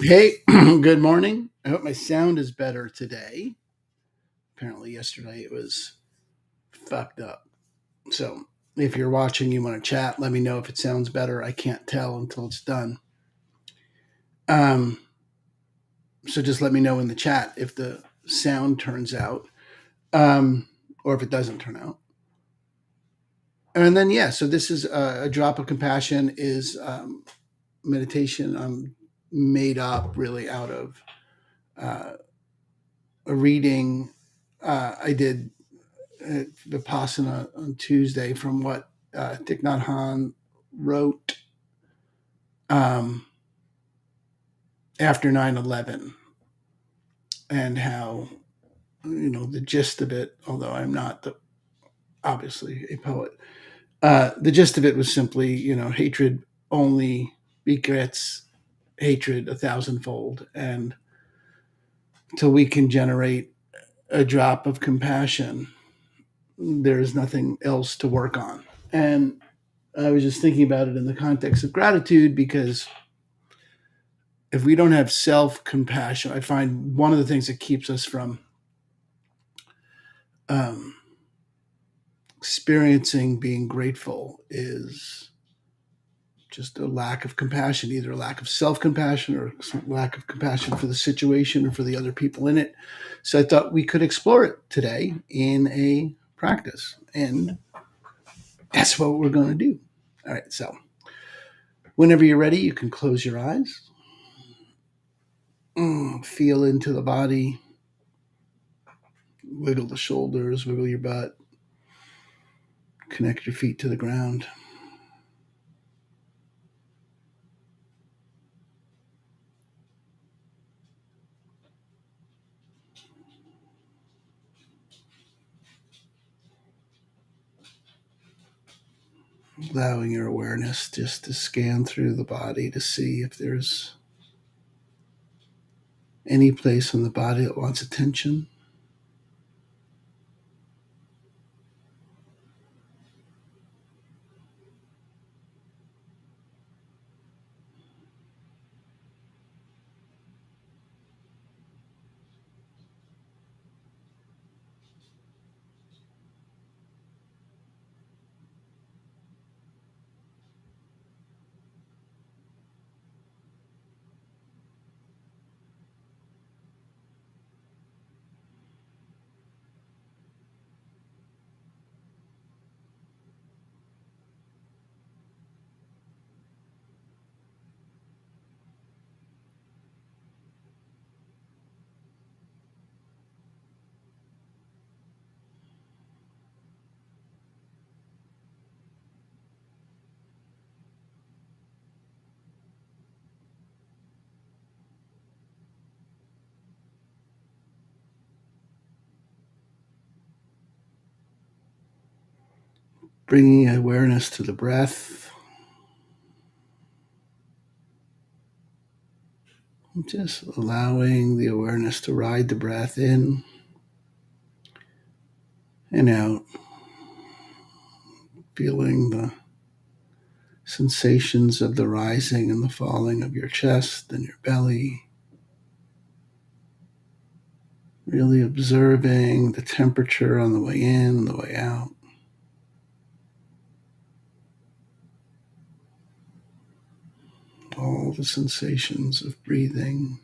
Hey, good morning. I hope my sound is better today. Apparently, yesterday it was fucked up. So, if you're watching, you want to chat, let me know if it sounds better. I can't tell until it's done. Um, so, just let me know in the chat if the sound turns out or if it doesn't turn out. And then, yeah, so this is a drop of compassion is meditation made up really out of uh, a reading I did Vipassana on Tuesday from what Thich Nhat Hanh wrote um, after 9/11 and how, the gist of it, although I'm not obviously a poet, the gist of it was simply, hatred only begets hatred a thousandfold. And until we can generate a drop of compassion, there's nothing else to work on. And I was just thinking about it in the context of gratitude because if we don't have self compassion, I find one of the things that keeps us from um, experiencing being grateful is just a lack of compassion, either a lack of self compassion or lack of compassion for the situation or for the other people in it. So I thought we could explore it today in a practice. And that's what we're going to do. All right. So whenever you're ready, you can close your eyes, feel into the body, wiggle the shoulders, wiggle your butt, connect your feet to the ground. Allowing your awareness just to scan through the body to see if there's any place on the body that wants attention. Bringing awareness to the breath, just allowing the awareness to ride the breath in and out, feeling the sensations of the rising and the falling of your chest and your belly, really observing the temperature on the way in and the way out. All the sensations of breathing.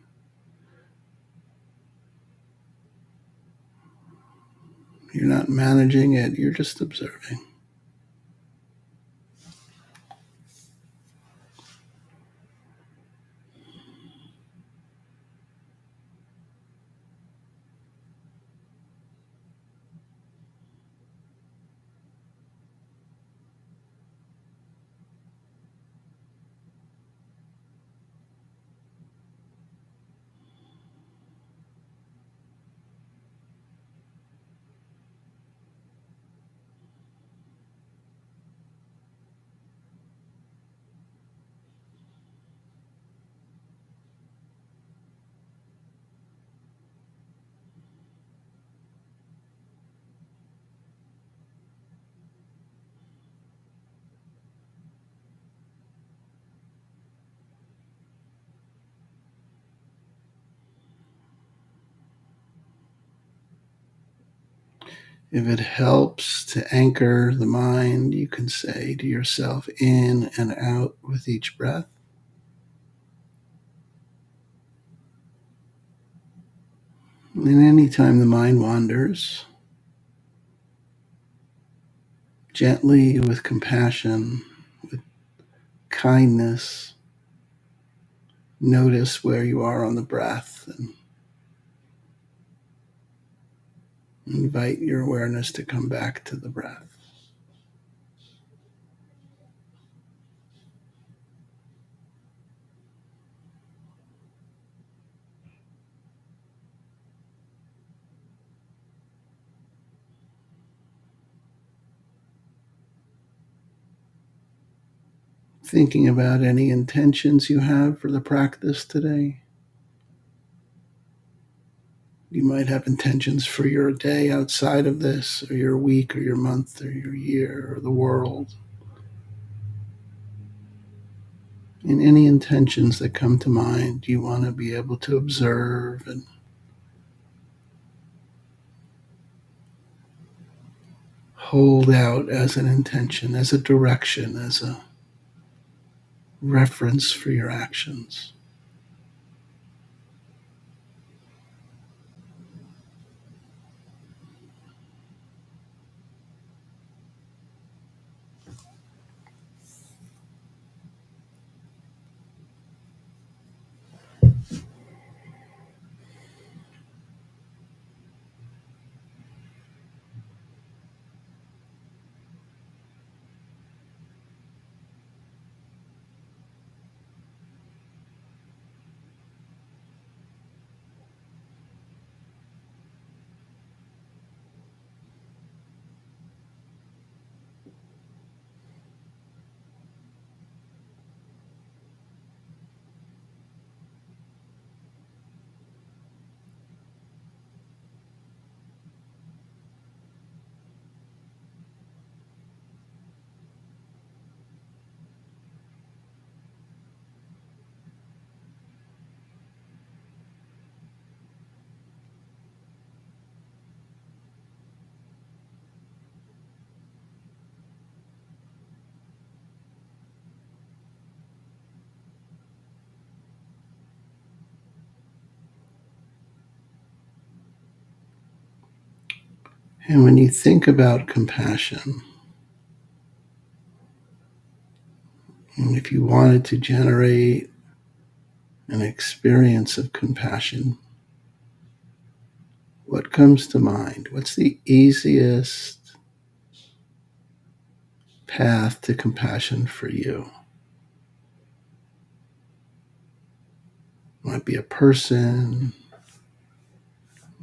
You're not managing it, you're just observing. If it helps to anchor the mind, you can say to yourself in and out with each breath. And anytime the mind wanders, gently, with compassion, with kindness, notice where you are on the breath and invite your awareness to come back to the breath. Thinking about any intentions you have for the practice today. You might have intentions for your day outside of this, or your week, or your month, or your year, or the world. And any intentions that come to mind, you want to be able to observe and hold out as an intention, as a direction, as a reference for your actions. And when you think about compassion, and if you wanted to generate an experience of compassion, what comes to mind? What's the easiest path to compassion for you? It might be a person,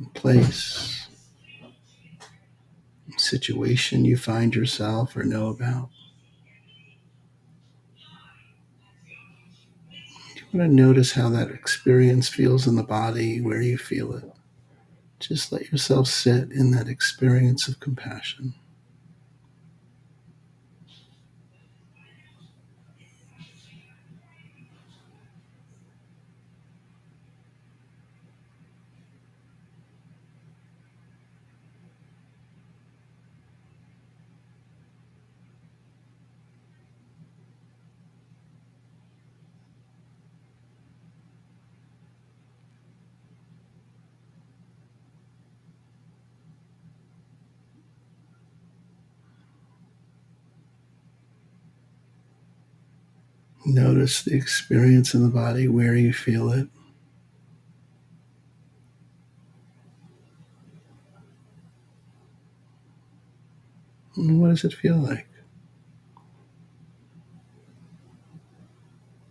a place, a situation you find yourself or know about. You want to notice how that experience feels in the body, where you feel it. Just let yourself sit in that experience of compassion. Notice the experience in the body, where you feel it. And what does it feel like?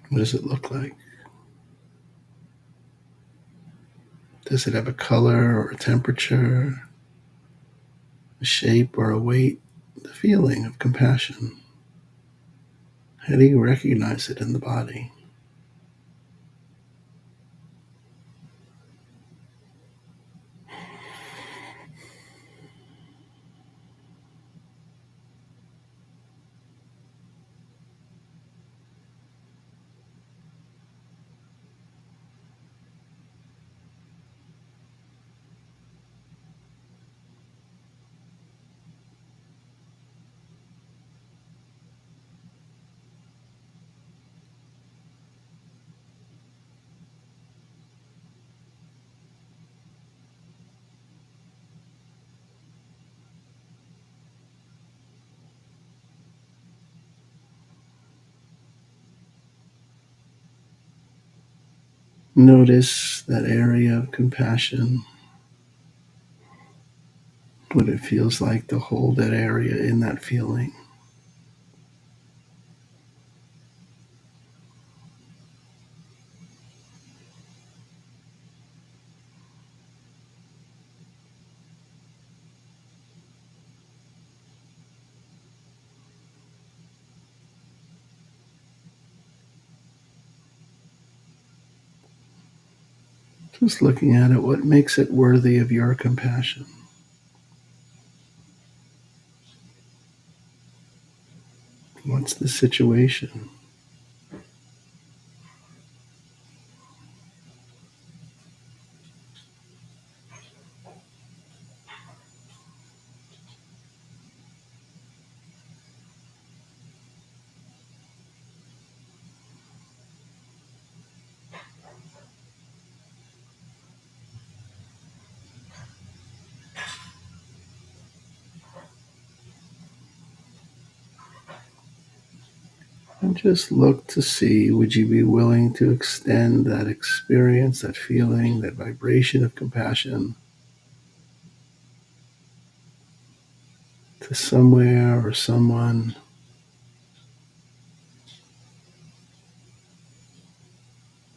What does it look like? Does it have a color or a temperature, a shape or a weight? The feeling of compassion. How do you recognize it in the body? Notice that area of compassion, what it feels like to hold that area in that feeling. Just looking at it, what makes it worthy of your compassion? What's the situation? And just look to see, would you be willing to extend that experience, that feeling, that vibration of compassion to somewhere or someone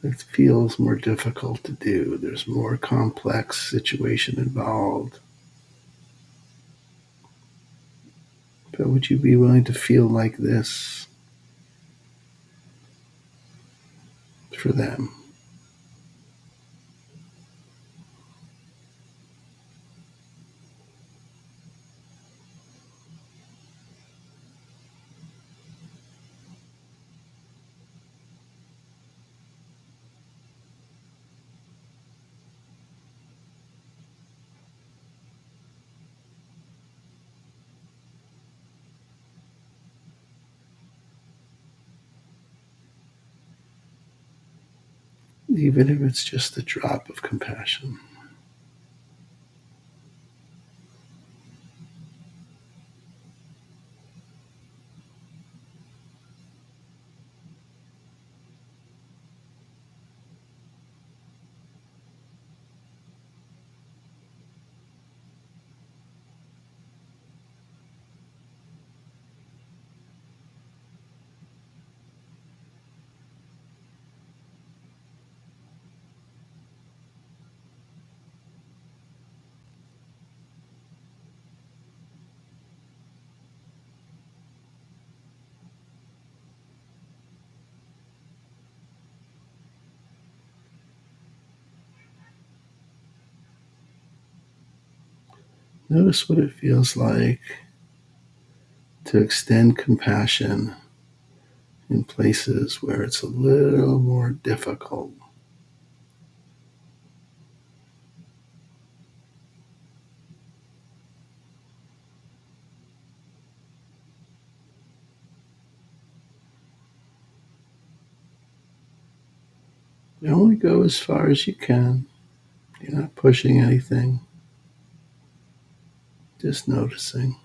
that feels more difficult to do? There's more complex situation involved. But would you be willing to feel like this for them? Even if it's just a drop of compassion. Notice what it feels like to extend compassion in places where it's a little more difficult. You only go as far as you can. You're not pushing anything, just noticing.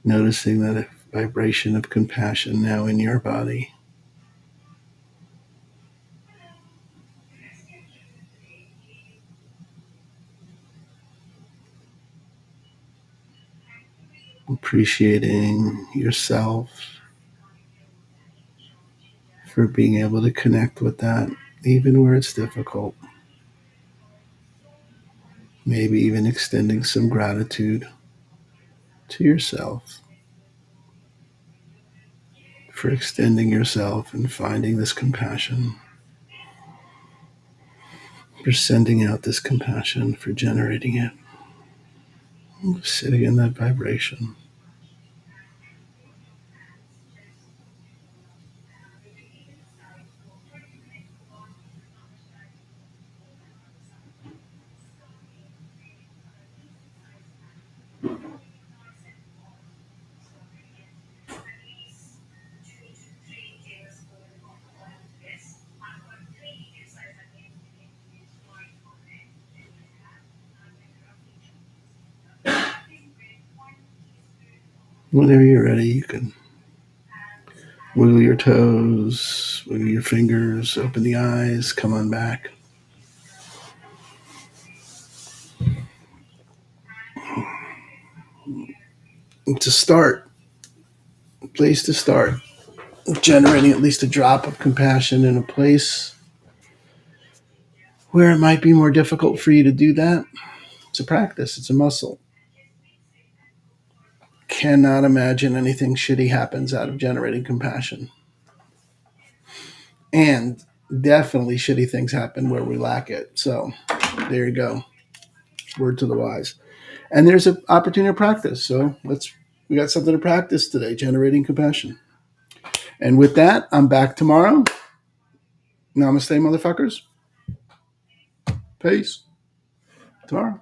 Noticing that vibration of compassion now in your body. Appreciating yourself for being able to connect with that, even where it's difficult. Maybe even extending some gratitude to yourself for extending yourself and finding this compassion, for sending out this compassion, for generating it, sitting in that vibration. Whenever you're ready, you can wiggle your toes, wiggle your fingers, open the eyes, come on back. To start, a place to start, generating at least a drop of compassion in a place where it might be more difficult for you to do that. It's a practice, it's a muscle. Cannot imagine anything shitty happens out of generating compassion. And definitely shitty things happen where we lack it. So there you go. Word to the wise. And there's an opportunity to practice. So we got something to practice today, generating compassion. And with that, I'm back tomorrow. Namaste, motherfuckers. Peace. Tomorrow.